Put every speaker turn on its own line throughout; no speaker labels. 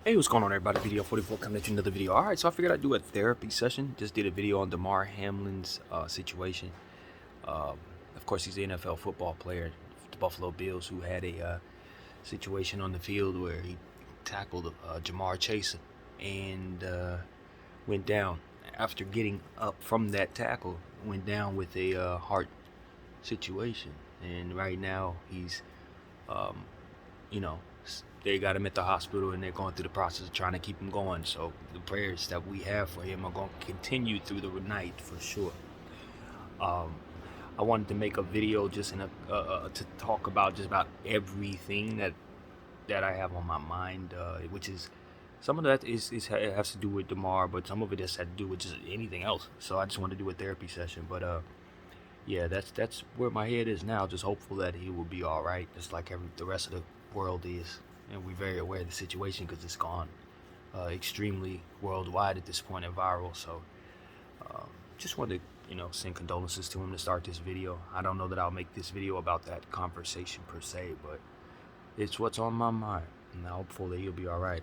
Hey, what's going on, everybody? Video 44 coming at you another video. Alright, so I figured I'd do a therapy session. Just did a video on Damar Hamlin's situation. Of course, he's an NFL football player, the Buffalo Bills, who had a situation on the field where he tackled Jamar Chase and went down. After getting up from that tackle, went down with a heart situation. And right now, he's, you know, they got him at the hospital and they're going through the process of trying to keep him going. So the prayers that we have for him are going to continue through the night for sure. I wanted to make a video just to talk about just about everything that I have on my mind, which is some of that has to do with Damar, but some of it has had to do with just anything else. So I just wanted to do a therapy session, but yeah, that's where my head is now. Just hopeful that he will be all right, just like the rest of the world is. And we're very aware of the situation because it's gone extremely worldwide at this point and viral. So just wanted to, send condolences to him to start this video. I don't know that I'll make this video about that conversation per se, but it's what's on my mind. And I'm hopeful that he'll be all right.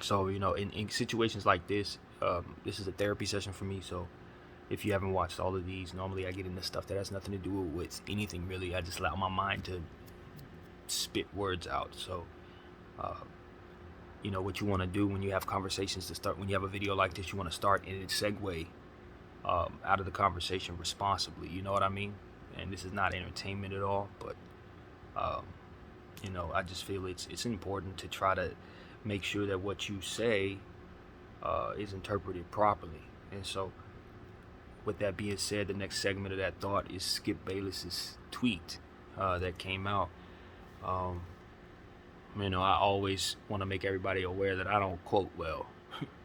So, in situations like this, this is a therapy session for me. So if you haven't watched all of these, normally I get into stuff that has nothing to do with anything really. I just allow my mind to spit words out. So what you want to do when you have conversations to start, when you have a video like this, you want to start and segue out of the conversation responsibly, you know what I mean? And this is not entertainment at all, but I just feel it's important to try to make sure that what you say is interpreted properly. And so with that being said, the next segment of that thought is Skip Bayless's tweet that came out. I always want to make everybody aware that I don't quote well.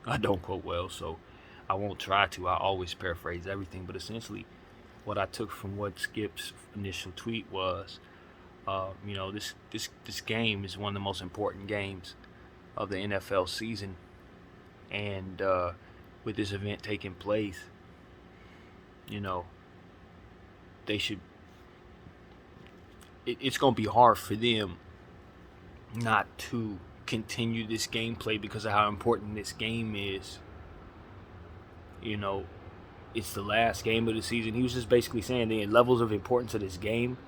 I don't quote well, so I won't try to. I always paraphrase everything, but essentially what I took from what Skip's initial tweet was, this game is one of the most important games of the NFL season, and with this event taking place, they should. It's going to be hard for them not to continue this gameplay because of how important this game is. It's the last game of the season. He was just basically saying the levels of importance of this game,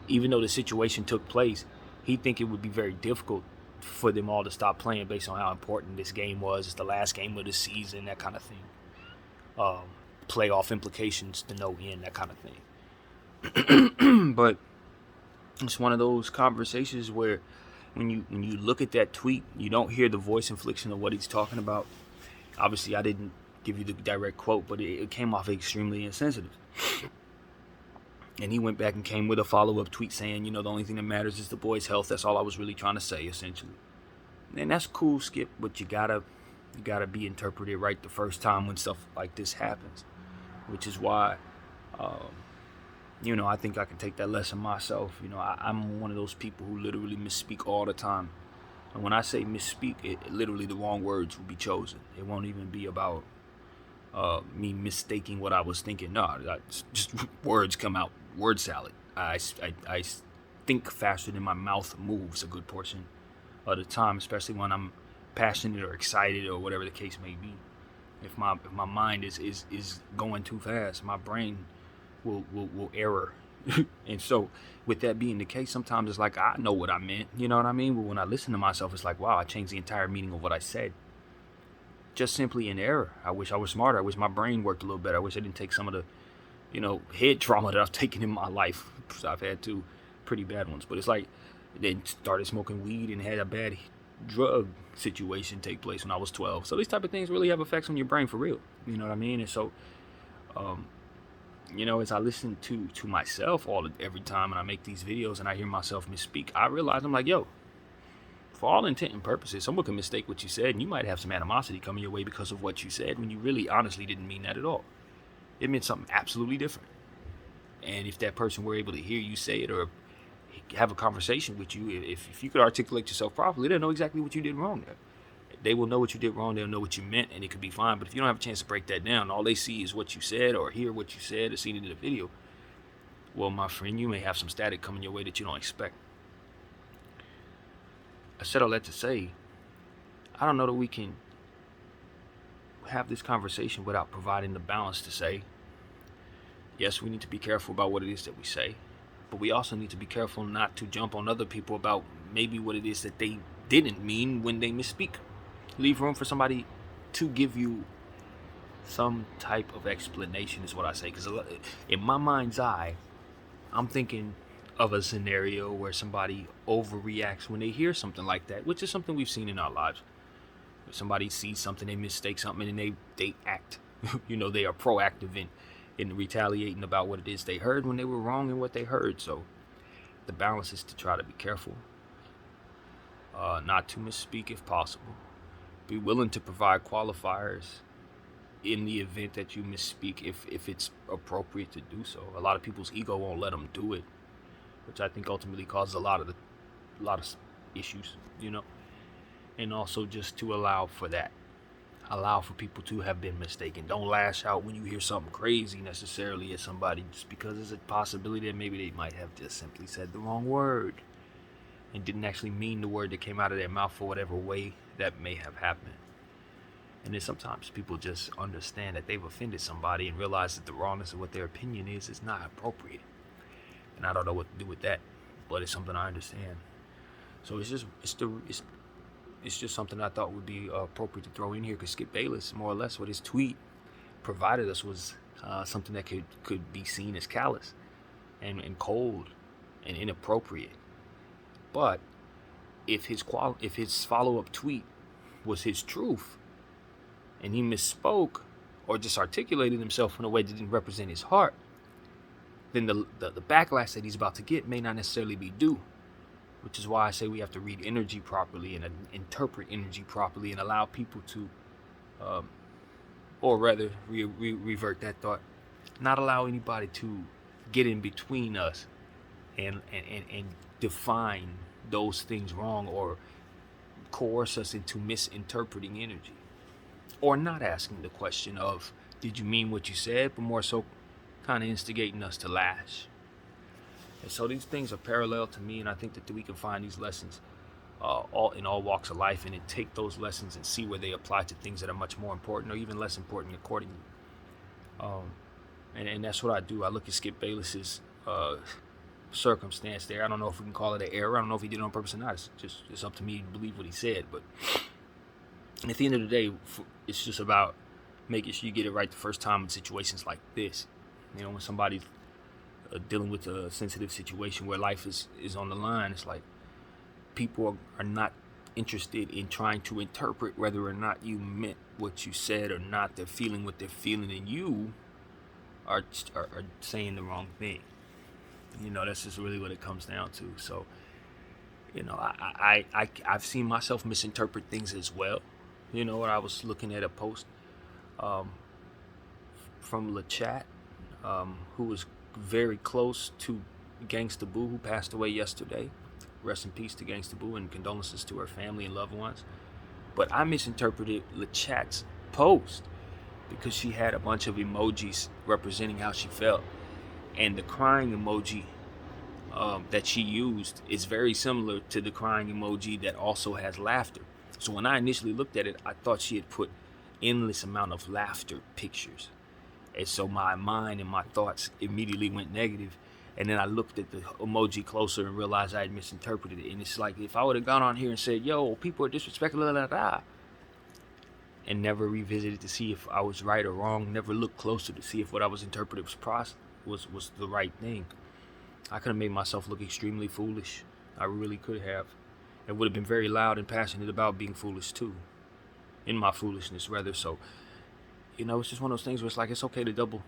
even though the situation took place, he'd think it would be very difficult for them all to stop playing based on how important this game was. It's the last game of the season, that kind of thing. Playoff implications to no end, that kind of thing. But it's one of those conversations where when you look at that tweet, you don't hear the voice inflection of what he's talking about. Obviously, I didn't give you the direct quote, but it came off extremely insensitive. And he went back and came with a follow-up tweet saying, the only thing that matters is the boy's health. That's all I was really trying to say, essentially. And that's cool, Skip, but you gotta be interpreted right the first time when stuff like this happens, which is why I think I can take that lesson myself. I'm one of those people who literally misspeak all the time. And when I say misspeak, literally the wrong words will be chosen. It won't even be about me mistaking what I was thinking. No, just words come out, word salad. I think faster than my mouth moves a good portion of the time, especially when I'm passionate or excited or whatever the case may be. If my mind is going too fast, my brain will error. And so with that being the case, sometimes it's like I know what I meant, you know what I mean? But when I listen to myself, it's like, wow, I changed the entire meaning of what I said. Just simply an error. I wish I was smarter. I wish my brain worked a little better. I wish I didn't take some of the head trauma that I've taken in my life. I've had two pretty bad ones, but it's like they started smoking weed and had a bad drug situation take place when I was 12. So these type of things really have effects on your brain for real, you know what I mean? And so as I listen to myself every time and I make these videos and I hear myself misspeak, I realize I'm like, yo, for all intent and purposes, someone can mistake what you said, and you might have some animosity coming your way because of what you said when you really honestly didn't mean that at all. It meant something absolutely different. And if that person were able to hear you say it or have a conversation with you, if you could articulate yourself properly, they'll know exactly what you did wrong there. They will know what you did wrong. They'll know what you meant, and it could be fine. But if you don't have a chance to break that down, all they see is what you said or hear what you said or seen it in the video, well, my friend, you may have some static coming your way that you don't expect. I said all that to say, I don't know that we can have this conversation without providing the balance to say, yes, we need to be careful about what it is that we say, but we also need to be careful not to jump on other people about maybe what it is that they didn't mean when they misspeak. Leave room for somebody to give you some type of explanation is what I say, because in my mind's eye, I'm thinking of a scenario where somebody overreacts when they hear something like that, which is something we've seen in our lives. If somebody sees something, they mistake something, and they act. They are proactive in retaliating about what it is they heard when they were wrong in what they heard. So the balance is to try to be careful, not to misspeak if possible. Be willing to provide qualifiers in the event that you misspeak if it's appropriate to do so. A lot of people's ego won't let them do it, which I think ultimately causes a lot of issues, and also just to allow for that. Allow for people to have been mistaken. Don't lash out when you hear something crazy necessarily at somebody just because there's a possibility that maybe they might have just simply said the wrong word and didn't actually mean the word that came out of their mouth for whatever way that may have happened. And then sometimes people just understand that they've offended somebody and realize that the wrongness of what their opinion is not appropriate. And I don't know what to do with that, but it's something I understand. So it's just something I thought would be appropriate to throw in here, because Skip Bayless, more or less, what his tweet provided us was something that could be seen as callous and cold and inappropriate. But if his follow-up tweet was his truth, and he misspoke or just articulated himself in a way that didn't represent his heart, then the backlash that he's about to get may not necessarily be due. Which is why I say we have to read energy properly and interpret energy properly and allow people to, or rather revert that thought, not allow anybody to get in between us and define those things wrong or coerce us into misinterpreting energy. Or not asking the question of, did you mean what you said? But more so kind of instigating us to lash. And so these things are parallel to me, and I think that we can find these lessons all in all walks of life, and then take those lessons and see where they apply to things that are much more important or even less important accordingly. And that's what I do. I look at Skip Bayless's circumstance there. I don't know if we can call it an error. I don't know if he did it on purpose or not. It's up to me to believe what he said. But at the end of the day, it's just about making sure you get it right the first time in situations like this. When somebody's dealing with a sensitive situation where life is on the line, it's like people are not interested in trying to interpret whether or not you meant what you said or not. They're feeling what they're feeling, and you are saying the wrong thing. That's just really what it comes down to. So, I've seen myself misinterpret things as well. When I was looking at a post from LeChat, who was very close to Gangsta Boo, who passed away yesterday. Rest in peace to Gangsta Boo, and condolences to her family and loved ones. But I misinterpreted LeChat's post because she had a bunch of emojis representing how she felt, and the crying emoji that she used is very similar to the crying emoji that also has laughter. So when I initially looked at it, I thought she had put endless amount of laughter pictures. And so my mind and my thoughts immediately went negative. And then I looked at the emoji closer and realized I had misinterpreted it. And it's like, if I would have gone on here and said, yo, people are disrespectful, and never revisited to see if I was right or wrong, never looked closer to see if what I was interpreting was the right thing, I could have made myself look extremely foolish. I really could have. And would have been very loud and passionate about being foolish too. In my foolishness, rather. So, it's just one of those things where it's like, it's okay to double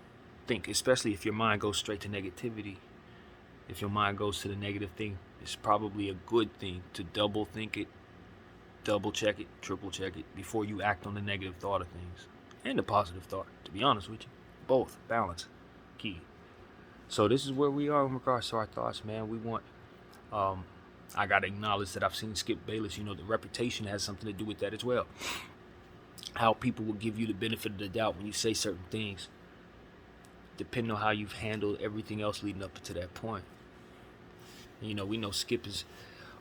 think, especially if your mind goes straight to negativity. If your mind goes to the negative thing, it's probably a good thing to double think it, double check it, triple check it before you act on the negative thought of things. And the positive thought, to be honest with you. Both, balance, key. So this is where we are in regards to our thoughts, man. We want, I got to acknowledge that I've seen Skip Bayless, the reputation has something to do with that as well. How people will give you the benefit of the doubt when you say certain things, depending on how you've handled everything else leading up to that point. We know Skip is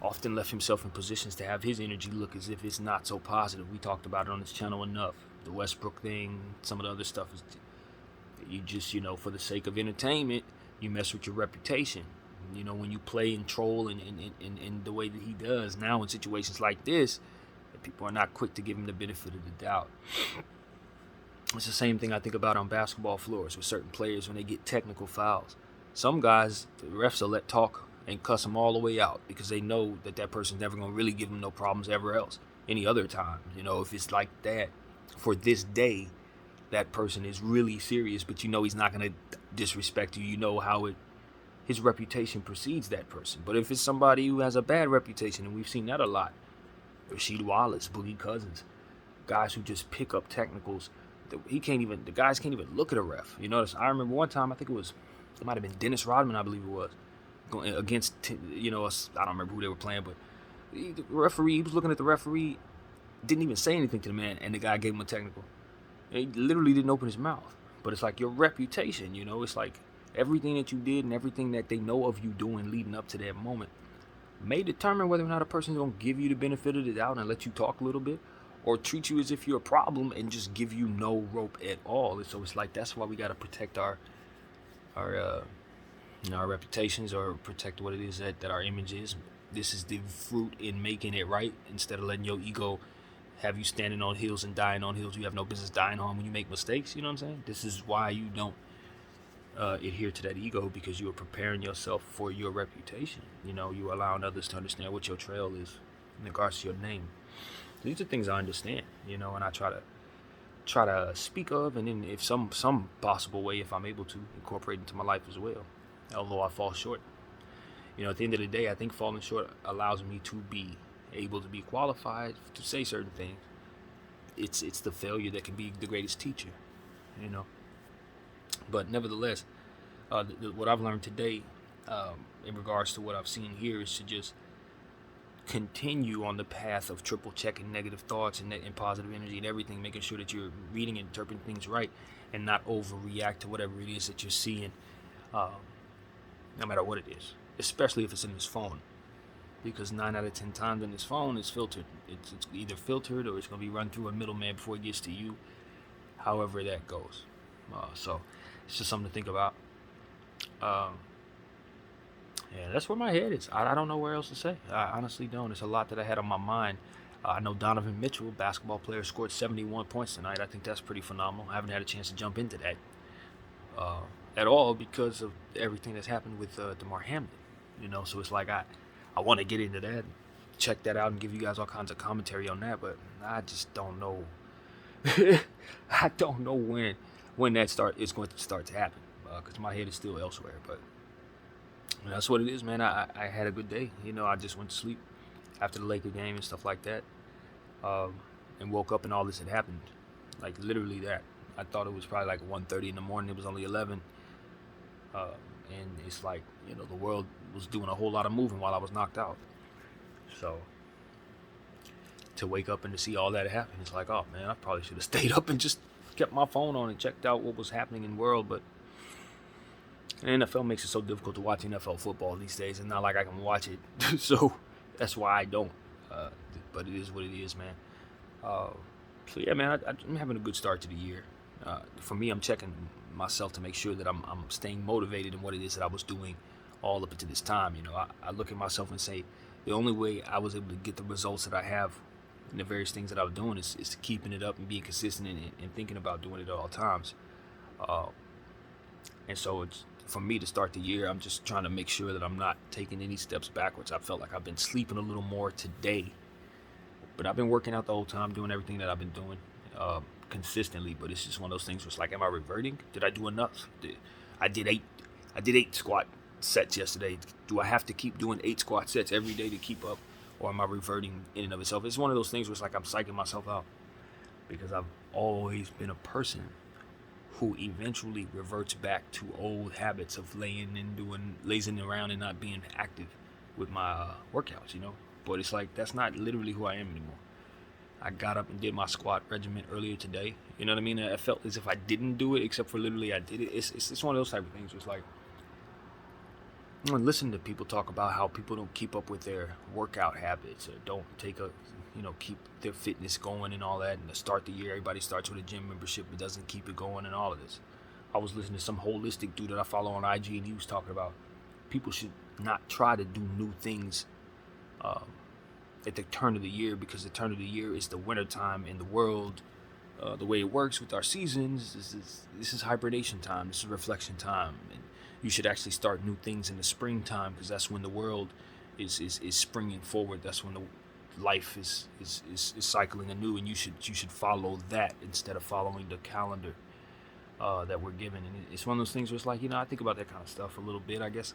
often left himself in positions to have his energy look as if it's not so positive. We talked about it on this channel enough. The Westbrook thing, some of the other stuff is you just, for the sake of entertainment, you mess with your reputation. When you play and troll in the way that he does now in situations like this, people are not quick to give him the benefit of the doubt. It's the same thing I think about on basketball floors with certain players when they get technical fouls. Some guys, the refs will let talk and cuss them all the way out because they know that person's never going to really give them no problems ever else any other time. If it's like that for this day, that person is really serious, but he's not going to disrespect you. How his reputation precedes that person. But if it's somebody who has a bad reputation, and we've seen that a lot, Rasheed Wallace, Boogie Cousins, guys who just pick up technicals, the guys can't even look at a ref. I remember one time, it might have been Dennis Rodman, I believe it was, going against, I don't remember who they were playing, but the referee, he was looking at the referee, didn't even say anything to the man, and the guy gave him a technical. He literally didn't open his mouth. But it's like your reputation, it's like everything that you did and everything that they know of you doing leading up to that moment may determine whether or not a person's going to give you the benefit of the doubt and let you talk a little bit, or treat you as if you're a problem and just give you no rope at all. And so it's like, that's why we got to protect our reputations, or protect what it is that our image is. This is the fruit in making it right, instead of letting your ego have you standing on hills and dying on hills you have no business dying on when you make mistakes. You know what I'm saying? This is why you don't adhere to that ego, because you are preparing yourself for your reputation. You are allowing others to understand what your trail is in regards to your name. These are things I understand, and I try to speak of, and then if some possible way, if I'm able to, incorporate into my life as well, although I fall short. At the end of the day, I think falling short allows me to be able to be qualified to say certain things. It's the failure that can be the greatest teacher, But nevertheless, what I've learned today, in regards to what I've seen here, is to just continue on the path of triple checking negative thoughts and positive energy and everything, making sure that you're reading and interpreting things right, and not overreact to whatever it is that you're seeing, no matter what it is, especially if it's in this phone. Because 9 out of 10 times in this phone, it's filtered. It's either filtered, or it's going to be run through a middleman before it gets to you, however that goes. So it's just something to think about. Yeah, that's where my head is. I don't know where else to say. I honestly don't. It's a lot that I had on my mind. I know Donovan Mitchell, basketball player, scored 71 points tonight. I think that's pretty phenomenal. I haven't had a chance to jump into that at all, because of everything that's happened with DeMar Hamlin. So it's like I want to get into that, check that out, and give you guys all kinds of commentary on that, but I just don't know. I don't know when that is going to start to happen, because my head is still elsewhere. But that's what it is, man. I had a good day. I just went to sleep after the Laker game and stuff like that, and woke up and all this had happened, like literally that. I thought it was probably like 1:30 in the morning. It was only 11. And it's like, the world was doing a whole lot of moving while I was knocked out. So to wake up and to see all that happen, it's like, oh man, I probably should have stayed up and just kept my phone on and checked out what was happening in the world. But the NFL makes it so difficult to watch NFL football these days. It's not like I can watch it. So that's why I don't. But it is what it is, man. So yeah, man, I'm having a good start to the year. For me, I'm checking myself to make sure that I'm staying motivated in what it is that I was doing all up until this time. I look at myself and say, the only way I was able to get the results that I have in the various things that I was doing is keeping it up and being consistent and thinking about doing it at all times. And so it's, for me to start the year, I'm just trying to make sure that I'm not taking any steps backwards. I felt like I've been sleeping a little more today, but I've been working out the whole time, doing everything that I've been doing consistently. But it's just one of those things where it's like, am I reverting? Did I do enough? I did eight squat sets yesterday. Do I have to keep doing 8 squat sets every day to keep up, or am I reverting in and of itself? It's one of those things where it's like I'm psyching myself out, because I've always been a person who eventually reverts back to old habits of lazing around and not being active with my workouts, But it's like, that's not literally who I am anymore. I got up and did my squat regimen earlier today. You know what I mean? I felt as if I didn't do it, except for literally I did it. It's one of those type of things where it's like, And listen to people talk about how people don't keep up with their workout habits, or don't keep their fitness going and all that. And to start the year, everybody starts with a gym membership but doesn't keep it going and all of this. I was listening to some holistic dude that I follow on IG, and he was talking about people should not try to do new things at the turn of the year, because the turn of the year is the winter time in the world. The way it works with our seasons, this is hibernation time, this is reflection time, and you should actually start new things in the springtime, because that's when the world is springing forward. That's when the life is cycling anew, and you should follow that instead of following the calendar that we're given. And it's one of those things where it's like, I think about that kind of stuff a little bit, I guess.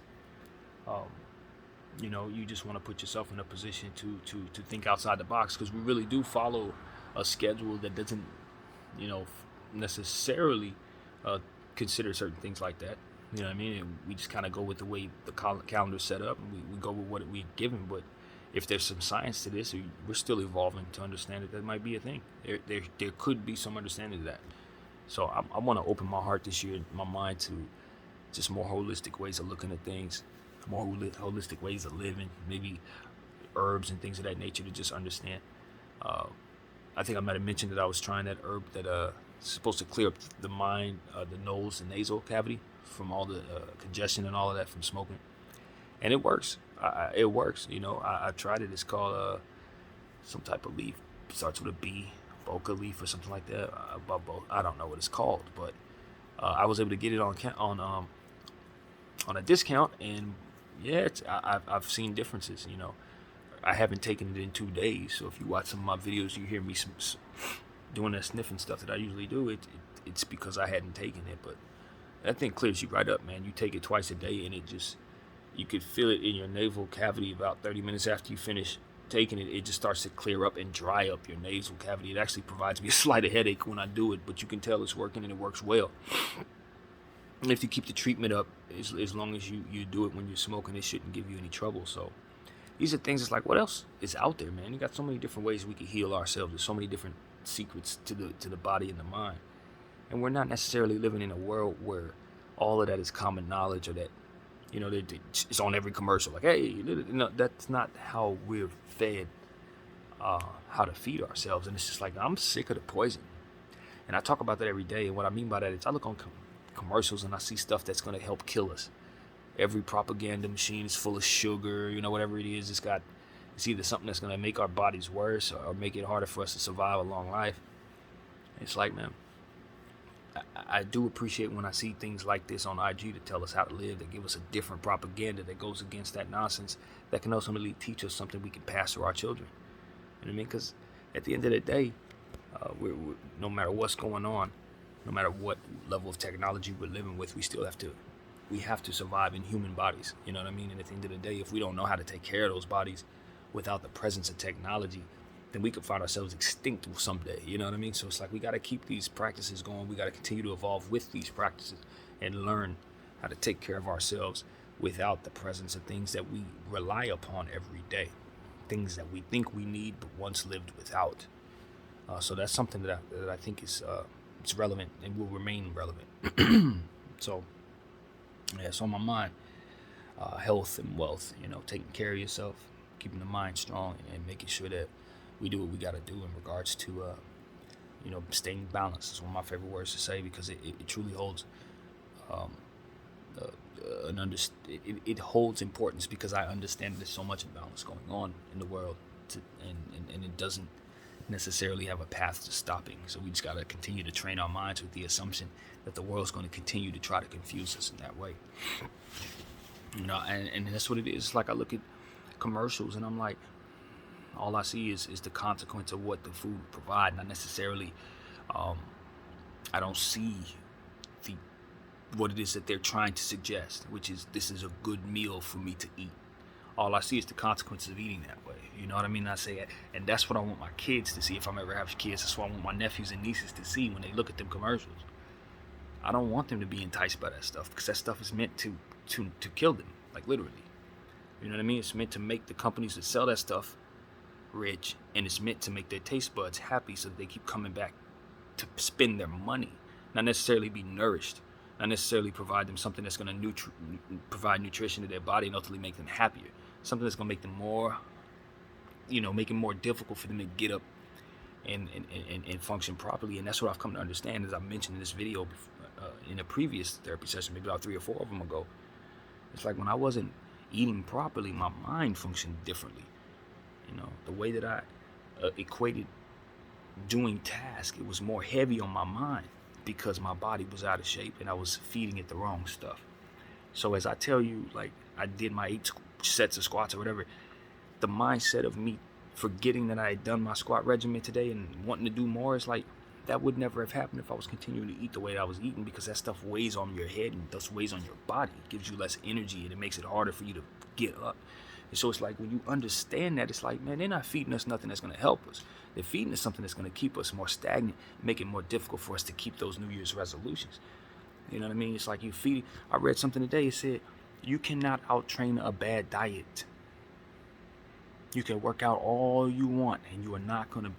You just want to put yourself in a position to think outside the box, because we really do follow a schedule that doesn't necessarily consider certain things like that. You know what I mean? And we just kind of go with the way the calendar's set up, and we go with what we're given. But if there's some science to this, we're still evolving to understand that might be a thing. There could be some understanding of that. So I want to open my heart this year, my mind, to just more holistic ways of looking at things, more holistic ways of living, maybe herbs and things of that nature to just understand. I think I might have mentioned that I was trying that herb that is supposed to clear up the mind, the nose and nasal cavity from all the congestion and all of that from smoking. And it works. It works. I tried it. It's called some type of leaf. It starts with a B, boca leaf or something like that. I don't know what it's called, but I was able to get it on a discount, and yeah, I've seen differences. I haven't taken it in 2 days, so if you watch some of my videos, you hear me doing that sniffing stuff that I usually do. It's because I hadn't taken it, but that thing clears you right up, man. You take it twice a day, and you could feel it in your nasal cavity about 30 minutes after you finish taking it. It just starts to clear up and dry up your nasal cavity. It actually provides me a slight headache when I do it, but you can tell it's working, and it works well. And if you keep the treatment up, as long as you do it when you're smoking, it shouldn't give you any trouble. So these are things, it's like, what else is out there, man? You got so many different ways we can heal ourselves. There's so many different secrets to the body and the mind. And we're not necessarily living in a world where all of that is common knowledge, or that, it's on every commercial. Like, hey, that's not how we're fed, how to feed ourselves. And it's just like, I'm sick of the poison. And I talk about that every day. And what I mean by that is I look on commercials and I see stuff that's going to help kill us. Every propaganda machine is full of sugar, whatever it is. It's either something that's going to make our bodies worse or make it harder for us to survive a long life. It's like, man, I do appreciate when I see things like this on IG to tell us how to live, that give us a different propaganda that goes against that nonsense, that can ultimately teach us something we can pass to our children. You know what I mean? Because at the end of the day, we're, no matter what's going on, no matter what level of technology we're living with, we have to survive in human bodies. You know what I mean? And at the end of the day, if we don't know how to take care of those bodies without the presence of technology, then we could find ourselves extinct someday. You know what I mean? So it's like, we got to keep these practices going. We got to continue to evolve with these practices and learn how to take care of ourselves without the presence of things that we rely upon every day, things that we think we need but once lived without. So that's something that I think is it's relevant and will remain relevant. So yeah, it's on my mind. Health and wealth, taking care of yourself, keeping the mind strong, and making sure that we do what we got to do in regards to, staying balanced. Is one of my favorite words to say, because it truly holds it holds importance, because I understand there's so much imbalance going on in the world, and it doesn't necessarily have a path to stopping. So we just got to continue to train our minds with the assumption that the world's going to continue to try to confuse us in that way. And that's what it is. It's like I look at commercials and I'm like, all I see is the consequence of what the food provide, not necessarily I don't see what it is that they're trying to suggest, which is, this is a good meal for me to eat. All I see is the consequences of eating that way. You know what I mean? I say, and that's what I want my kids to see. If I'm ever have kids, that's what I want my nephews and nieces to see when they look at them commercials. I don't want them to be enticed by that stuff, because that stuff is meant to kill them, like literally. You know what I mean? It's meant to make the companies that sell that stuff rich, and it's meant to make their taste buds happy so that they keep coming back to spend their money, not necessarily be nourished. not necessarily provide them something that's going to provide nutrition to their body and ultimately make them happier. Something that's going to make them more, make it more difficult for them to get up and function properly. And that's what I've come to understand, as I mentioned in this video in a previous therapy session, maybe about 3 or 4 of them ago. It's like when I wasn't eating properly, my mind functioned differently. The way that I equated doing tasks, it was more heavy on my mind because my body was out of shape and I was feeding it the wrong stuff. So as I tell you, like I did my 8 sets of squats or whatever, the mindset of me forgetting that I had done my squat regimen today and wanting to do more, it's like that would never have happened if I was continuing to eat the way I was eating, because that stuff weighs on your head and thus weighs on your body. It gives you less energy and it makes it harder for you to get up. And so it's like when you understand that, it's like, man, they're not feeding us nothing that's going to help us. They're feeding us something that's going to keep us more stagnant, make it more difficult for us to keep those New Year's resolutions. You know what I mean? It's like I read something today, it said, you cannot out-train a bad diet. You can work out all you want and you're not gonna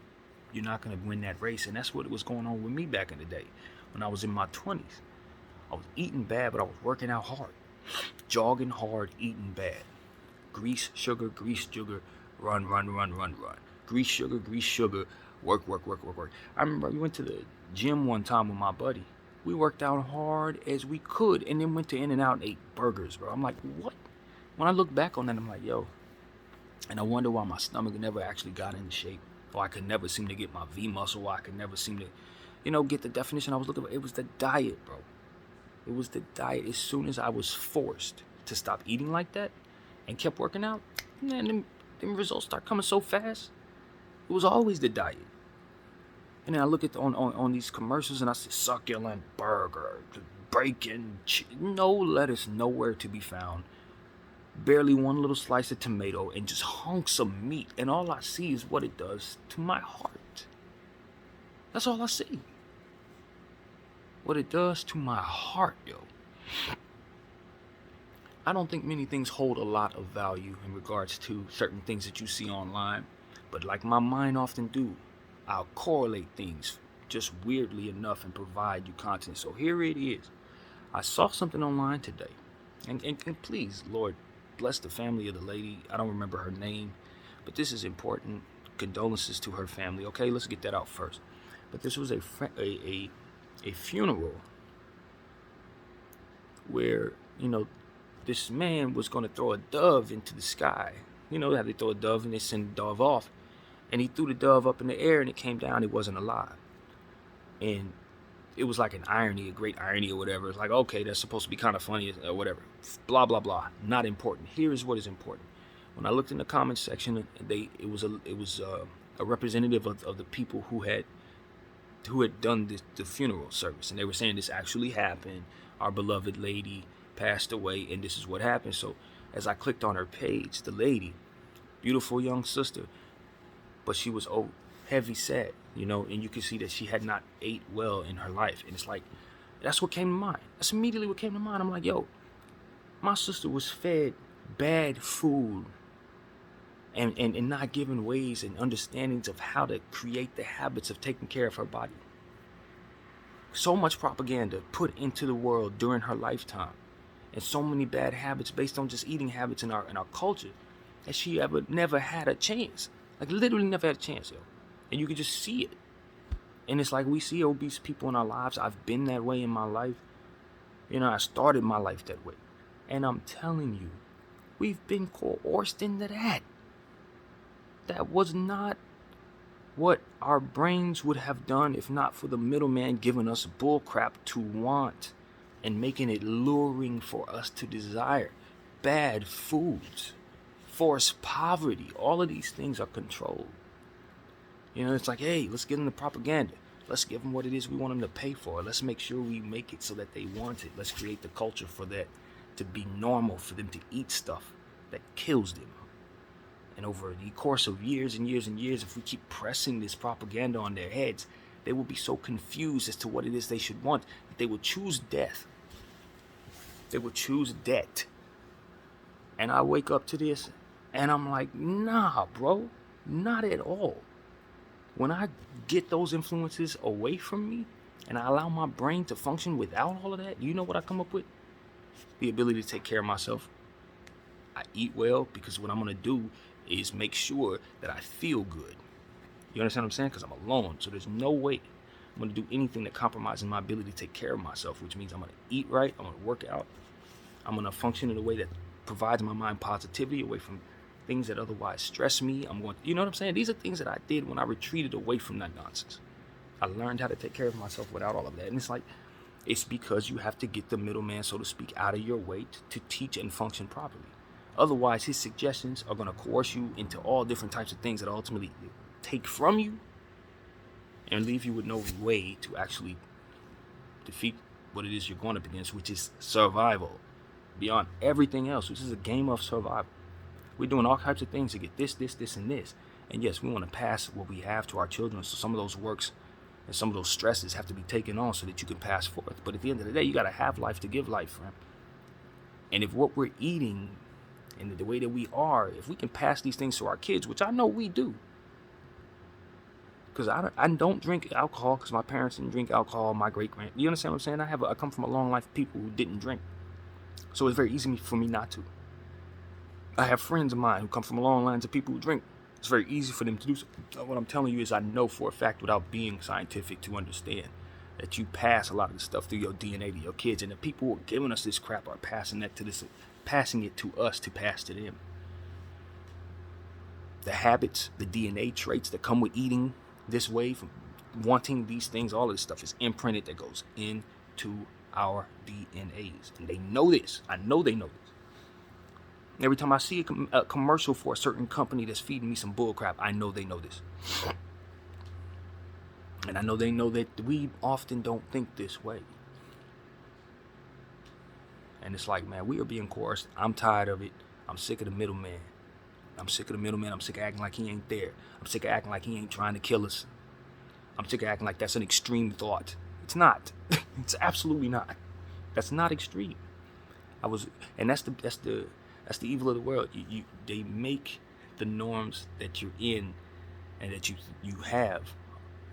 win that race. And that's what was going on with me back in the day when I was in my 20s. I was eating bad, but I was working out hard, jogging hard, eating bad. Grease, sugar, run. Grease, sugar, work. I remember we went to the gym one time with my buddy. We worked out hard as we could and then went to In-N-Out and ate burgers, bro. I'm like, what? When I look back on that, I'm like, yo. And I wonder why my stomach never actually got into shape. Or I could never seem to get my V muscle. Or I could never seem to, get the definition I was looking for. It was the diet, bro. It was the diet. As soon as I was forced to stop eating like that and kept working out, man, them results start coming so fast. It was always the diet. And then I look at on these commercials and I see succulent burger, bacon, no lettuce nowhere to be found. Barely one little slice of tomato and just hunks of meat. And all I see is what it does to my heart. That's all I see. What it does to my heart, yo. I don't think many things hold a lot of value in regards to certain things that you see online. But like my mind often do, I'll correlate things just weirdly enough and provide you content. So here it is. I saw something online today. And please, Lord, bless the family of the lady. I don't remember her name, but this is important. Condolences to her family. Okay, let's get that out first. But this was a funeral where, this man was going to throw a dove into the sky. You know how they throw a dove and they send the dove off. And he threw the dove up in the air and it came down. It wasn't alive. And it was like an irony, a great irony or whatever. It's like, okay, that's supposed to be kind of funny or whatever. Blah, blah, blah. Not important. Here is what is important. When I looked in the comments section, it was a representative of the people who had done the funeral service. And they were saying this actually happened. Our beloved lady passed away and this is what happened. So as I clicked on her page, the lady, beautiful young sister, but she was heavy set, and you could see that she had not ate well in her life. And it's like, that's what came to mind. That's immediately what came to mind. I'm like, yo, my sister was fed bad food and not given ways and understandings of how to create the habits of taking care of her body. So much propaganda put into the world during her lifetime, and so many bad habits based on just eating habits in our culture, that she never had a chance. Like literally never had a chance, yo. And you can just see it. And it's like we see obese people in our lives. I've been that way in my life. I started my life that way. And I'm telling you, we've been coerced into that. That was not what our brains would have done if not for the middleman giving us bull crap to want and making it luring for us to desire. Bad foods. Forced poverty. All of these things are controlled. It's like, hey, let's get them the propaganda. Let's give them what it is we want them to pay for. Let's make sure we make it so that they want it. Let's create the culture for that to be normal, for them to eat stuff that kills them. And over the course of years and years and years, if we keep pressing this propaganda on their heads, they will be so confused as to what it is they should want that they will choose death. They will choose debt. And I wake up to this and I'm like, nah, bro, not at all. When I get those influences away from me and I allow my brain to function without all of that, you know what I come up with? The ability to take care of myself. I eat well because what I'm going to do is make sure that I feel good. You understand what I'm saying? Because I'm alone, so there's no way I'm going to do anything that compromises my ability to take care of myself, which means I'm going to eat right, I'm going to work out, I'm going to function in a way that provides my mind positivity away from things that otherwise stress me. You know what I'm saying? These are things that I did when I retreated away from that nonsense. I learned how to take care of myself without all of that. And it's because you have to get the middleman, so to speak, out of your way to teach and function properly. Otherwise, his suggestions are going to coerce you into all different types of things that ultimately take from you and leave you with no way to actually defeat what it is you're going up against, which is survival. Beyond everything else, which is a game of survival. We're doing all types of things to get this, and this. And yes, we want to pass what we have to our children. So some of those works and some of those stresses have to be taken on so that you can pass forth. But at the end of the day, you got to have life to give life, friend. And if what we're eating and the way that we are, if we can pass these things to our kids, which I know we do, because I don't drink alcohol because my parents didn't drink alcohol, my great-grand. You understand what I'm saying? I come from a long life of people who didn't drink. So it's very easy for me not to. I have friends of mine who come from long lines of people who drink. It's very easy for them to do so. What I'm telling you is I know for a fact, without being scientific, to understand that you pass a lot of this stuff through your DNA to your kids, and the people who are giving us this crap are passing it to us to pass to them. The habits, the DNA traits that come with eating this way, from wanting these things, all of this stuff is imprinted, that goes into our DNAs, and they know this. I know they know this. Every time I see a commercial for a certain company that's feeding me some bullcrap, I know they know this. And I know they know that we often don't think this way. And it's like, man, we are being coerced. I'm tired of it. I'm sick of the middleman. I'm sick of acting like he ain't there. I'm sick of acting like he ain't trying to kill us. I'm sick of acting like that's an extreme thought. It's not. It's absolutely not. That's not extreme. And that's the evil of the world. They make the norms that you're in and that you have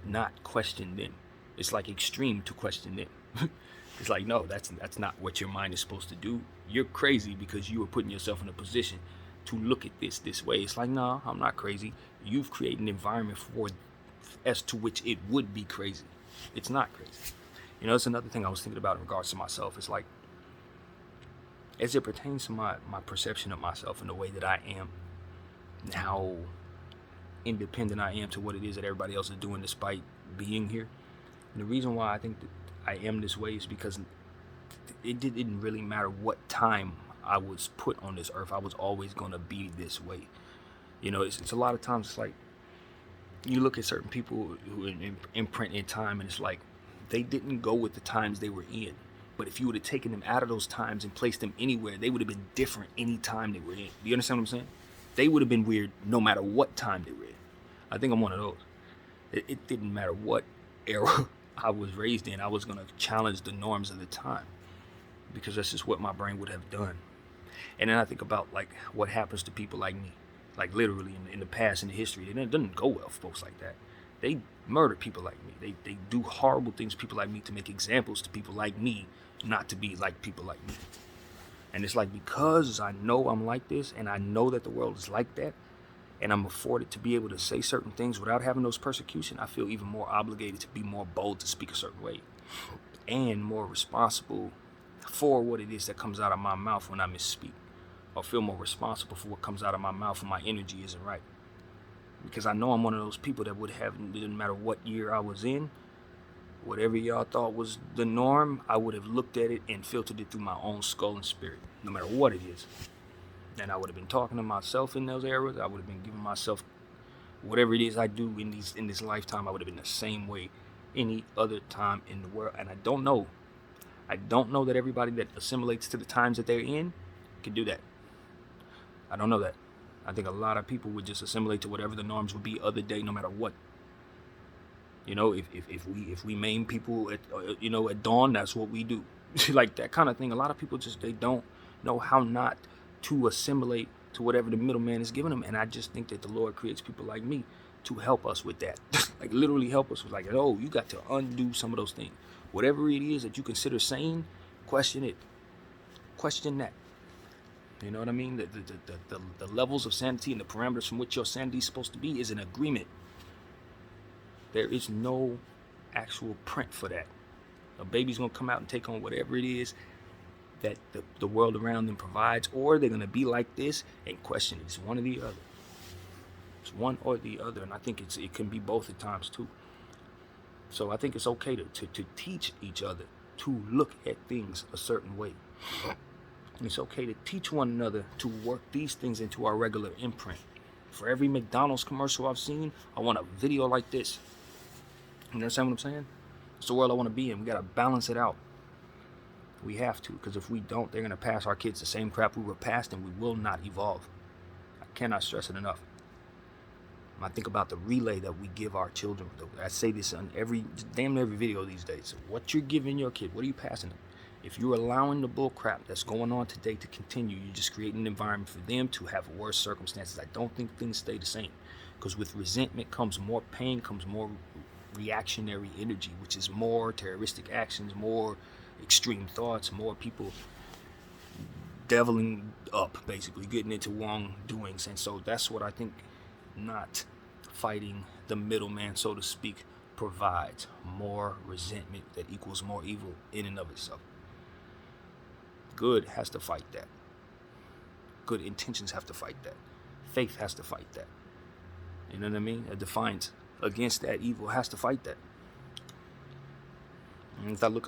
not question them. It's like extreme to question them. It's like, no, that's not what your mind is supposed to do. You're crazy because you are putting yourself in a position to look at this way. It's like, no, I'm not crazy. You've created an environment as to which it would be crazy. It's not crazy. You know, it's another thing I was thinking about in regards to myself. It's like, as it pertains to my perception of myself and the way that I am, and how independent I am to what it is that everybody else is doing despite being here. And the reason why I think that I am this way is because it didn't really matter what time I was put on this earth. I was always going to be this way. You know, it's a lot of times, it's like, you look at certain people who imprint in time, and it's like, they didn't go with the times they were in. But if you would have taken them out of those times and placed them anywhere, they would have been different any time they were in. Do you understand what I'm saying? They would have been weird no matter what time they were in. I think I'm one of those. It didn't matter what era I was raised in. I was going to challenge the norms of the time, because that's just what my brain would have done. And then I think about, like, what happens to people like me, like literally in the past, in the history. It doesn't go well for folks like that. They murder people like me. They do horrible things to people like me to make examples to people like me not to be like people like me. And it's like, because I know I'm like this, and I know that the world is like that, and I'm afforded to be able to say certain things without having those persecution, I feel even more obligated to be more bold to speak a certain way, and more responsible for what it is that comes out of my mouth when I misspeak, or feel more responsible for what comes out of my mouth when my energy isn't right. Because I know I'm one of those people that would have, it didn't matter what year I was in, whatever y'all thought was the norm, I would have looked at it and filtered it through my own skull and spirit, no matter what it is. And I would have been talking to myself in those eras. I would have been giving myself whatever it is I do in this lifetime. I would have been the same way any other time in the world. And I don't know that everybody that assimilates to the times that they're in can do that. I don't know that. I think a lot of people would just assimilate to whatever the norms would be other day, no matter what. You know, if we maim people at dawn, that's what we do. Like that kind of thing. A lot of people they don't know how not to assimilate to whatever the middleman is giving them. And I just think that the Lord creates people like me to help us with that. Like literally help us with like, oh, you got to undo some of those things. Whatever it is that you consider sane, question it. Question that. You know what I mean? The levels of sanity and the parameters from which your sanity is supposed to be is an agreement. There is no actual print for that. A baby's going to come out and take on whatever it is that the world around them provides, or they're going to be like this and question it. It's one or the other. It's one or the other, and I think it can be both at times too. So I think it's okay to teach each other to look at things a certain way. It's okay to teach one another to work these things into our regular imprint. For every McDonald's commercial I've seen, I want a video like this. You understand what I'm saying? It's the world I want to be in. We got to balance it out. We have to, because if we don't, they're going to pass our kids the same crap we were passed, and we will not evolve. I cannot stress it enough. I think about the relay that we give our children. I say this on damn every video these days. What you're giving your kid, what are you passing them? If you're allowing the bull crap that's going on today to continue, you're just creating an environment for them to have worse circumstances. I don't think things stay the same, because with resentment comes more pain, comes more reactionary energy, which is more terroristic actions, more extreme thoughts, more people deviling up, basically getting into wrongdoings. And so that's what I think not fighting the middleman, so to speak, provides. More resentment that equals more evil in and of itself. Good has to fight that. Good intentions have to fight that. Faith has to fight that. You know what I mean? A defiance against that evil has to fight that. And if I look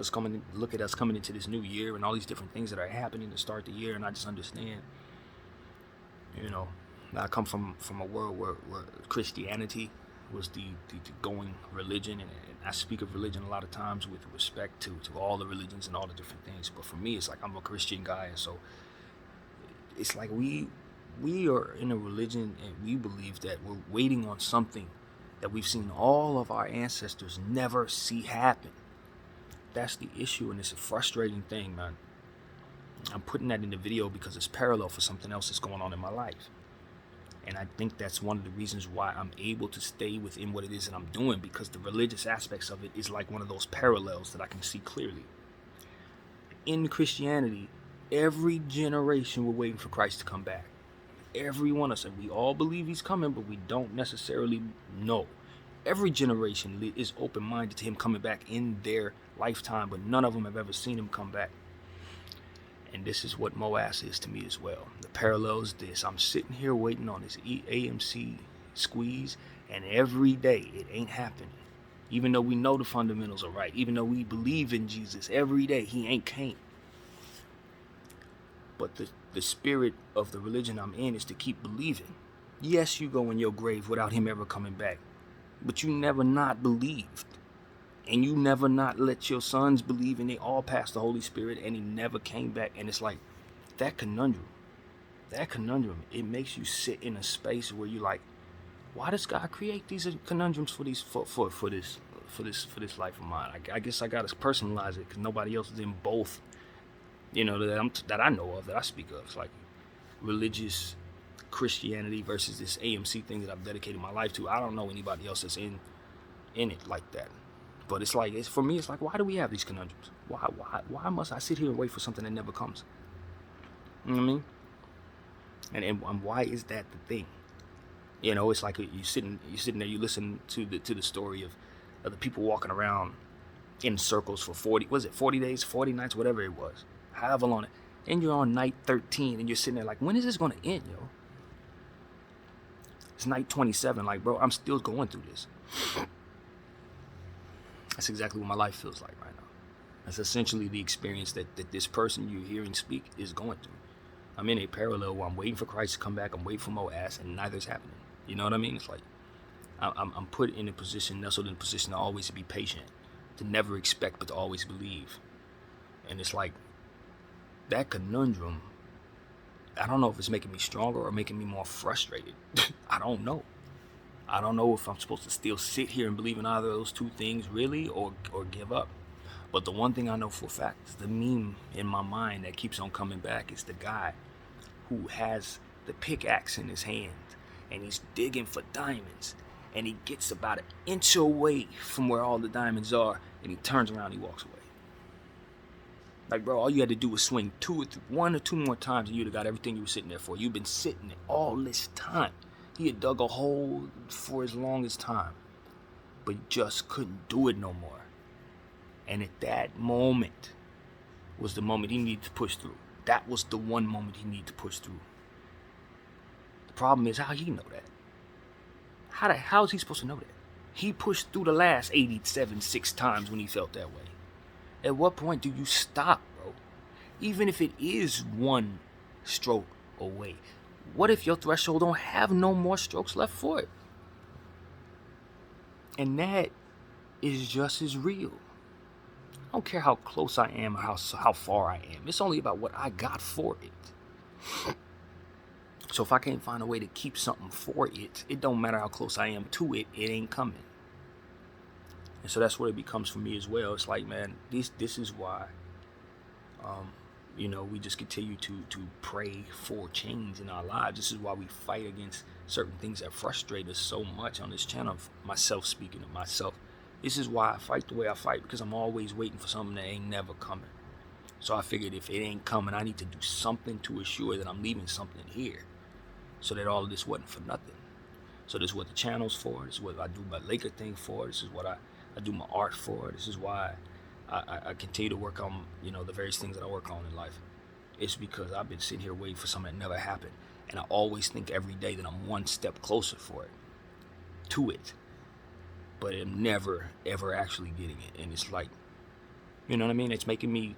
at us coming into this new year and all these different things that are happening to start the year, and I just understand, you know, I come from a world where Christianity was the going religion, and I speak of religion a lot of times with respect to all the religions and all the different things. But for me, it's like I'm a Christian guy, and so it's like we are in a religion, and we believe that we're waiting on something that we've seen all of our ancestors never see happen. That's the issue, and it's a frustrating thing, man. I'm putting that in the video because it's parallel for something else that's going on in my life. And I think that's one of the reasons why I'm able to stay within what it is that I'm doing, because the religious aspects of it is like one of those parallels that I can see clearly. In Christianity, every generation we're waiting for Christ to come back. Every one of us, and we all believe he's coming, but we don't necessarily know. Every generation is open-minded to him coming back in their lifetime, but none of them have ever seen him come back. And this is what MOAS is to me as well. The parallel is this. I'm sitting here waiting on this AMC squeeze, and every day it ain't happening. Even though we know the fundamentals are right, even though we believe in Jesus, every day he ain't came. But the spirit of the religion I'm in is to keep believing. Yes, you go in your grave without him ever coming back, but you never not believed. And you never not let your sons believe, and they all passed the Holy Spirit, and he never came back. And it's like that conundrum, it makes you sit in a space where you're like, why does God create these conundrums for this life of mine? I guess I gotta personalize it, because nobody else is in both, you know, that I know of, that I speak of. It's like religious Christianity versus this AMC thing that I've dedicated my life to. I don't know anybody else that's in it like that. But it's like, for me, it's like, why do we have these conundrums? Why must I sit here and wait for something that never comes? You know what I mean? And why is that the thing? You know, it's like you're sitting there, you listen to the story of the people walking around in circles for 40 days, 40 nights, whatever it was, however long. And you're on night 13, and you're sitting there like, when is this going to end, yo? It's night 27, like, bro, I'm still going through this. That's exactly what my life feels like right now. That's essentially the experience that this person you're hearing speak is going through. I'm in a parallel where I'm waiting for Christ to come back. I'm waiting for MOAS, and neither's happening. You know what I mean? It's like I'm put in a position, nestled in a position to always be patient, to never expect but to always believe. And it's like that conundrum, I don't know if it's making me stronger or making me more frustrated. I don't know. I don't know if I'm supposed to still sit here and believe in either of those two things really, or give up. But the one thing I know for a fact is the meme in my mind that keeps on coming back is the guy who has the pickaxe in his hand, and he's digging for diamonds, and he gets about an inch away from where all the diamonds are, and he turns around and he walks away. Like, bro, all you had to do was swing one or two more times and you'd have got everything you were sitting there for. You've been sitting there all this time. He had dug a hole for as long as time, but he just couldn't do it no more. And at that moment was the moment he needed to push through. That was the one moment he needed to push through. The problem is, how he know that? How is he supposed to know that? He pushed through the last 6 times when he felt that way. At what point do you stop, bro? Even if it is one stroke away. What if your threshold don't have no more strokes left for it? And that is just as real. I don't care how close I am or how far I am. It's only about what I got for it. So if I can't find a way to keep something for it, it don't matter how close I am to it, it ain't coming. And so that's what it becomes for me as well. It's like, man, this is why, we just continue to pray for change in our lives. This is why we fight against certain things that frustrate us so much on this channel. Myself speaking of myself. This is why I fight the way I fight, because I'm always waiting for something that ain't never coming. So I figured if it ain't coming, I need to do something to assure that I'm leaving something here, so that all of this wasn't for nothing. So this is what the channel's for. This is what I do my Laker thing for. This is what I do my art for. This is why I continue to work on, the various things that I work on in life. It's because I've been sitting here waiting for something that never happened. And I always think every day that I'm one step closer to it. But I'm never, ever actually getting it. And it's like, you know what I mean? It's making me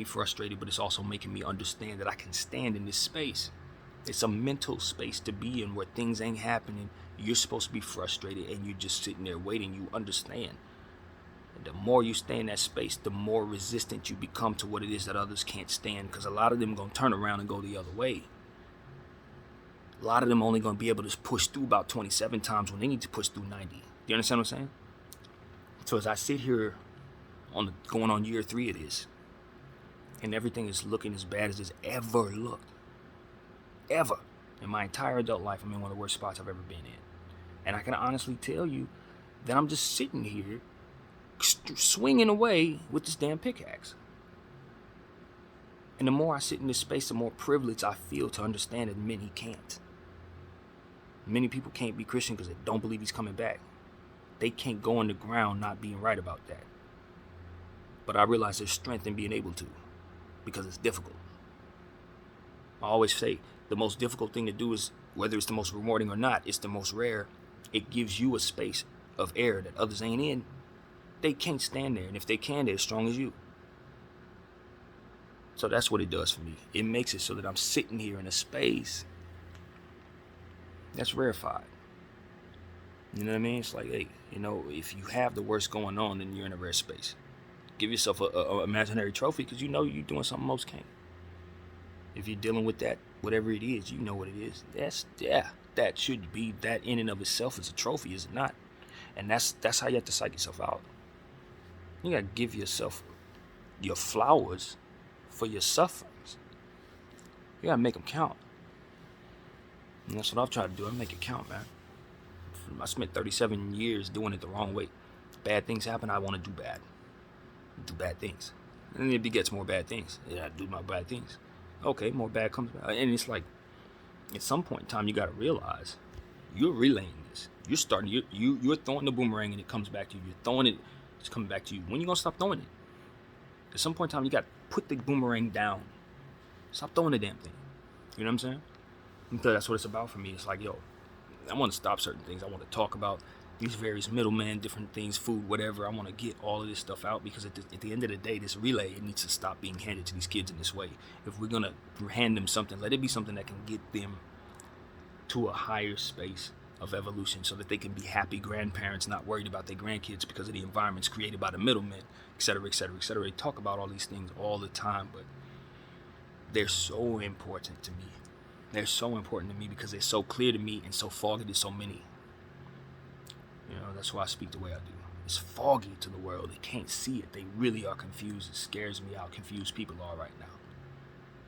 frustrated, but it's also making me understand that I can stand in this space. It's a mental space to be in where things ain't happening. You're supposed to be frustrated and you're just sitting there waiting. You understand. And the more you stay in that space, the more resistant you become to what it is that others can't stand, because a lot of them are going to turn around and go the other way. A lot of them only going to be able to push through about 27 times when they need to push through 90. You understand what I'm saying? So as I sit here going on year 3 of this, and everything is looking as bad as it's ever looked. Ever. In my entire adult life, I'm in one of the worst spots I've ever been in. And I can honestly tell you that I'm just sitting here swinging away with this damn pickaxe. And the more I sit in this space, the more privilege I feel to understand that many can't. Many people can't be Christian because they don't believe he's coming back. They can't go on the ground not being right about that. But I realize there's strength in being able to, because it's difficult. I always say the most difficult thing to do is, whether it's the most rewarding or not, it's the most rare. It gives you a space of air that others ain't in. They can't stand there, and if they can, they're as strong as you. So that's what it does for me. It makes it so that I'm sitting here in a space that's rarefied. You know what I mean? It's like, hey, if you have the worst going on, then you're in a rare space. Give yourself a imaginary trophy, because you're doing something most can't. If you're dealing with that, whatever it is, you know what it is. That should be, that in and of itself is a trophy, is it not? And that's how you have to psych yourself out. You gotta give yourself your flowers for your sufferings. You gotta make them count. And that's what I've tried to do. I make it count, man. I spent 37 years doing it the wrong way. Bad things happen, I want to do bad things. And it begets more bad things. I do my bad things. Okay, more bad comes back. And it's like, at some point in time, you gotta realize you're relaying this. You're throwing the boomerang and it comes back to you. You're throwing it, it's coming back to you. When you gonna stop throwing it? At some point in time, you gotta put the boomerang down. Stop throwing the damn thing. You know what I'm saying? Because that's what it's about for me. It's like, I want to stop certain things. I want to talk about these various middlemen, different things, food, whatever. I want to get all of this stuff out, because at the end of the day, this relay, it needs to stop being handed to these kids in this way. If we're going to hand them something, let it be something that can get them to a higher space of evolution, so that they can be happy grandparents, not worried about their grandkids because of the environments created by the middlemen, et cetera, et cetera, et cetera. They talk about all these things all the time, but they're so important to me. They're so important to me because they're so clear to me and so foggy to so many. That's why I speak the way I do. It's foggy to the world. They can't see it. They really are confused. It scares me how confused people are right now.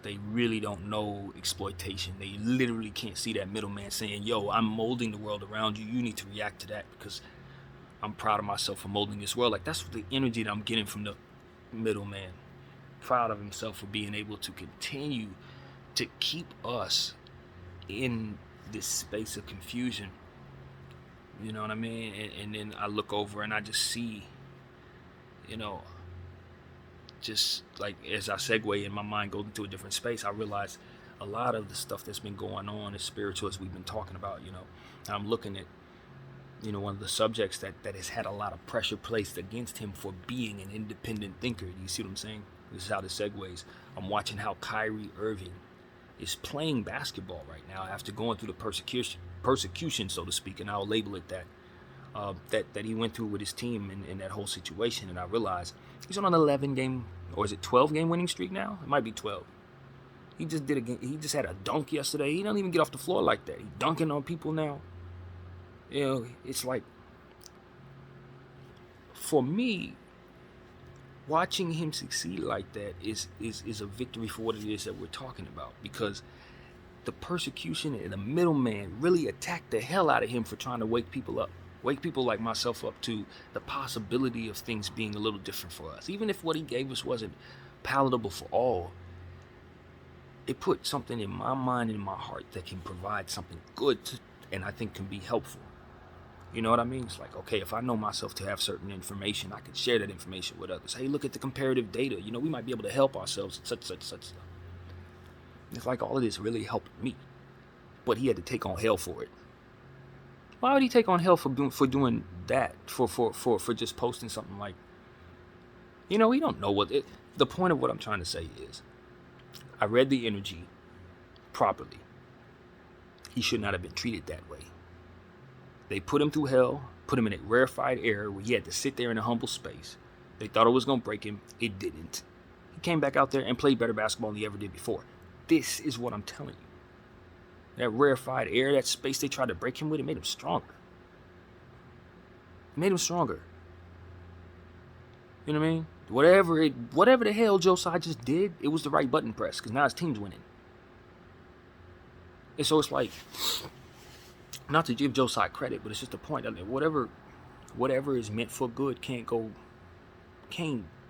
They really don't know exploitation. They literally can't see that middleman saying, yo, I'm molding the world around you. You need to react to that because I'm proud of myself for molding this world. Like, that's the energy that I'm getting from the middleman. Proud of himself for being able to continue to keep us in this space of confusion. You know what I mean? And then I look over and I just see, just like as I segue and my mind goes into a different space, I realize a lot of the stuff that's been going on is spiritual, as we've been talking about, and I'm looking at, one of the subjects that has had a lot of pressure placed against him for being an independent thinker. Do you see what I'm saying? This is how this segues. I'm watching how Kyrie Irving is playing basketball right now after going through the persecution, so to speak, and I'll label it that. That he went through with his team in that whole situation, and I realized he's on an 11 game, or is it 12 game winning streak now? It might be 12. He just had a dunk yesterday. He doesn't even get off the floor like that. He's dunking on people now. It's like, for me, watching him succeed like that is a victory for what it is that we're talking about, because the persecution and the middleman really attacked the hell out of him for trying to wake people like myself up to the possibility of things being a little different for us. Even if what he gave us wasn't palatable for all, it put something in my mind and in my heart that can provide something good and I think can be helpful. You know what I mean? It's like, okay, if I know myself to have certain information, I can share that information with others. Hey, look at the comparative data. We might be able to help ourselves, such stuff. It's like all of this really helped me, but he had to take on hell for it. Why would he take on hell for doing that? For just posting something like, we don't know what the point of what I'm trying to say is. I read the energy properly. He should not have been treated that way. They put him through hell, put him in a rarefied air where he had to sit there in a humble space. They thought it was going to break him. It didn't. He came back out there and played better basketball than he ever did before. This is what I'm telling you. That rarefied air, that space they tried to break him with, it made him stronger. It made him stronger. You know what I mean? Whatever the hell Josiah just did, it was the right button press, because now his team's winning. And so it's like, not to give Josiah credit, but it's just a point. I mean, whatever is meant for good can't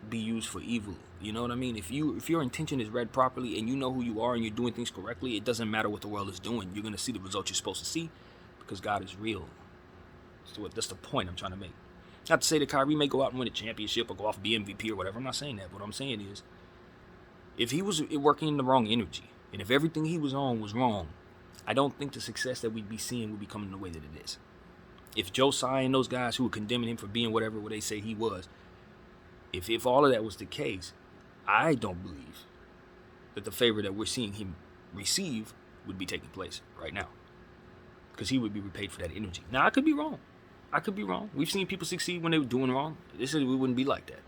be used for evil. You know what I mean? If your intention is read properly and you know who you are and you're doing things correctly, it doesn't matter what the world is doing. You're going to see the results you're supposed to see because God is real. That's the point I'm trying to make. Not to say that Kyrie may go out and win a championship or go off and be MVP or whatever. I'm not saying that. What I'm saying is, if he was working in the wrong energy and if everything he was on was wrong, I don't think the success that we'd be seeing would be coming the way that it is. If Josiah and those guys who were condemning him for being whatever they say he was, if all of that was the case, I don't believe that the favor that we're seeing him receive would be taking place right now, because he would be repaid for that energy. Now, I could be wrong. We've seen people succeed when they were doing wrong. This is, we wouldn't be like that.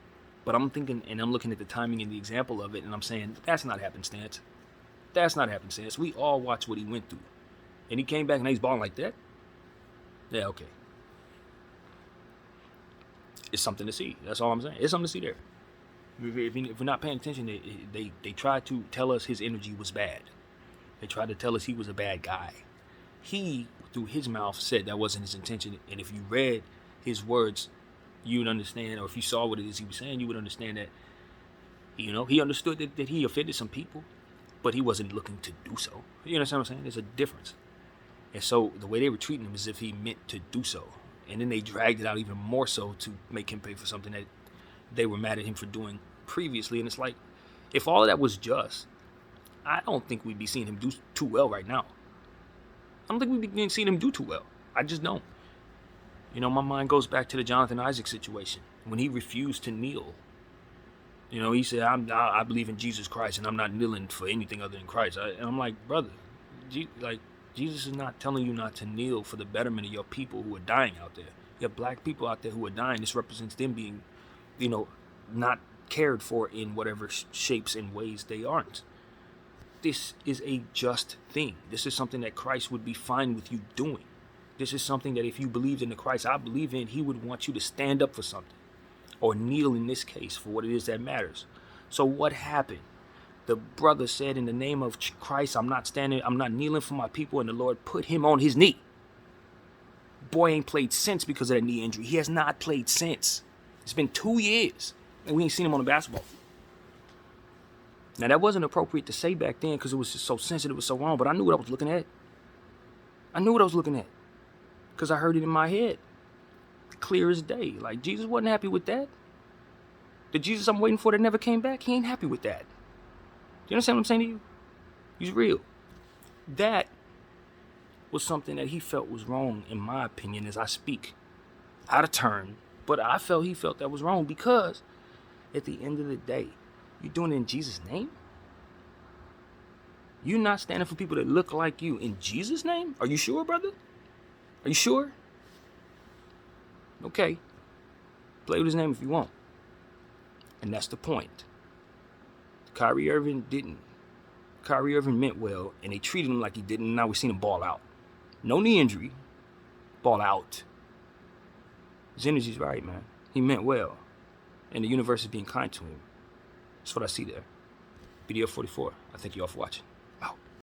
But I'm thinking, and I'm looking at the timing and the example of it, and I'm saying, that's not happenstance. We all watched what he went through. And he came back and he's balling like that. Yeah, okay. It's something to see. That's all I'm saying. It's something to see there. If we're not paying attention, they tried to tell us his energy was bad. They tried to tell us he was a bad guy. He, through his mouth, said that wasn't his intention. And if you read his words, you would understand, or if you saw what it is he was saying, you would understand that, he understood that he offended some people, but he wasn't looking to do so. You understand what I'm saying? There's a difference. And so the way they were treating him is if he meant to do so. And then they dragged it out even more so to make him pay for something that they were mad at him for doing previously. And it's like, if all of that was just, I don't think we'd be seeing him do too well right now. I don't think we'd be seeing him do too well. I just don't. My mind goes back to the Jonathan Isaac situation when he refused to kneel. He said, I believe in Jesus Christ and I'm not kneeling for anything other than Christ. And I'm like, brother, Jesus is not telling you not to kneel for the betterment of your people who are dying out there. You have black people out there who are dying. This represents them being, not cared for in whatever shapes and ways they aren't. This is a just thing. This is something that Christ would be fine with you doing. This is something that if you believed in the Christ I believe in, he would want you to stand up for something, or kneel in this case for what it is that matters. So what happened? The brother said, in the name of Christ, I'm not kneeling for my people, and the Lord put him on his knee. Boy ain't played since because of that knee injury. He has not played since. It's been 2 years, and we ain't seen him on the basketball field. Now, that wasn't appropriate to say back then because it was just so sensitive, it was so wrong, but I knew what I was looking at. I knew what I was looking at because I heard it in my head, clear as day. Like, Jesus wasn't happy with that. The Jesus I'm waiting for that never came back, he ain't happy with that. Do you understand what I'm saying to you? He's real. That was something that he felt was wrong, in my opinion, as I speak out of turn. But he felt that was wrong because at the end of the day, you're doing it in Jesus' name? You're not standing for people that look like you in Jesus' name? Are you sure, brother? Are you sure? Okay. Play with his name if you want. And that's the point. Kyrie Irving didn't. Kyrie Irving meant well, and they treated him like he didn't, and now we've seen him ball out. No knee injury. Ball out. His energy's right, man. He meant well. And the universe is being kind to him. That's what I see there. BDF 44. I thank you all for watching.